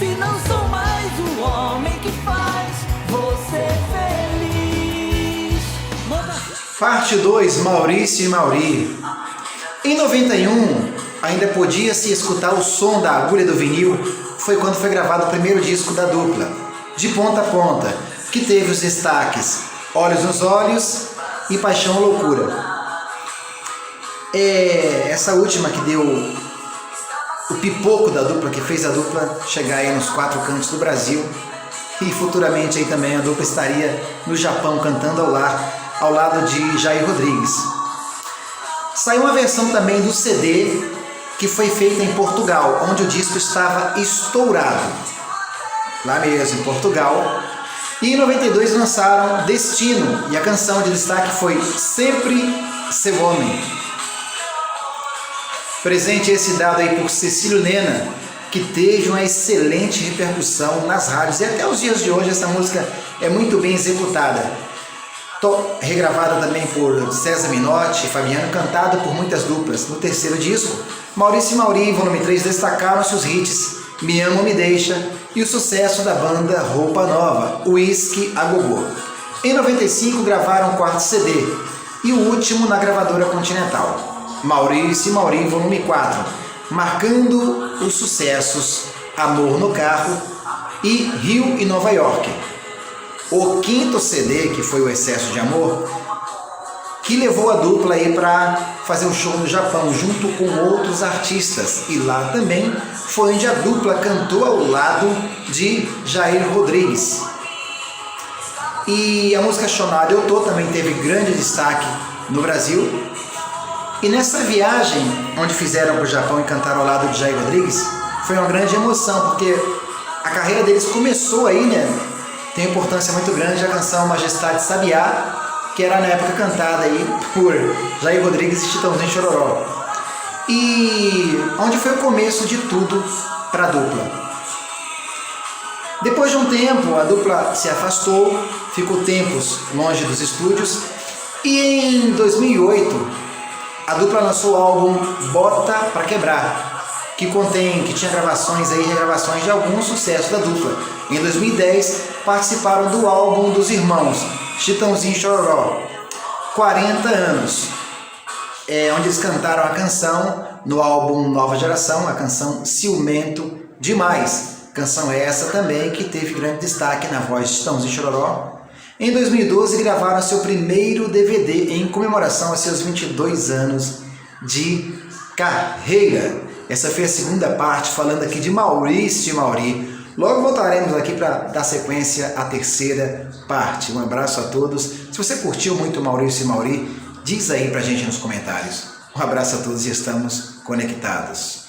se não sou mais o homem que faz você feliz. Parte 2, Maurício e Mauri. Em 91, ainda podia-se escutar o som da agulha do vinil. Foi quando foi gravado o primeiro disco da dupla, De Ponta a Ponta, que teve os destaques Olhos nos Olhos e Paixão ou Loucura. Essa última que deu o pipoco da dupla, que fez a dupla chegar aí nos 4 cantos do Brasil, e futuramente aí também a dupla estaria no Japão cantando ao lado de Jair Rodrigues. Saiu uma versão também do CD que foi feita em Portugal, onde o disco estava estourado, lá mesmo em Portugal. E em 92 lançaram Destino, e a canção de destaque foi Sempre Seu Homem. Presente esse dado aí por Cecílio Lena, que teve uma excelente repercussão nas rádios, e até os dias de hoje essa música é muito bem executada. Regravada também por César Minotti e Fabiano, cantada por muitas duplas. No terceiro disco, Maurício e Mauri, volume 3, destacaram-se os hits Me Ama ou Me Deixa e o sucesso da banda Roupa Nova, Uísque a Gogô. Em 95 gravaram o 4º CD e o último na gravadora Continental, Maurício e Mauri, volume 4, marcando os sucessos Amor no Carro e Rio e Nova York. O 5º CD, que foi o Excesso de Amor, que levou a dupla aí para fazer um show no Japão junto com outros artistas, e lá também foi onde a dupla cantou ao lado de Jair Rodrigues. E a música Chonada Eu Tô também teve grande destaque no Brasil. E nessa viagem, onde fizeram para o Japão e cantaram ao lado de Jair Rodrigues, foi uma grande emoção, porque a carreira deles começou aí, né? Tem importância muito grande a canção Majestade Sabiá, que era na época cantada aí por Jair Rodrigues e Chitãozinho Chororó. E onde foi o começo de tudo para a dupla. Depois de um tempo, a dupla se afastou, ficou tempos longe dos estúdios, e em 2008 a dupla lançou o álbum Bota Pra Quebrar, que tinha regravações de alguns sucessos da dupla. Em 2010 participaram do álbum dos irmãos Chitãozinho e Chororó, 40 anos, onde eles cantaram a canção no álbum Nova Geração, a canção Ciumento Demais. Canção essa também que teve grande destaque na voz de Chitãozinho e Chororó. Em 2012 gravaram seu primeiro DVD em comemoração a seus 22 anos de carreira. Essa foi a segunda parte, falando aqui de Maurício e Mauri. Logo voltaremos aqui para dar sequência à terceira parte. Um abraço a todos. Se você curtiu muito Maurício e Mauri, diz aí pra gente nos comentários. Um abraço a todos e estamos conectados.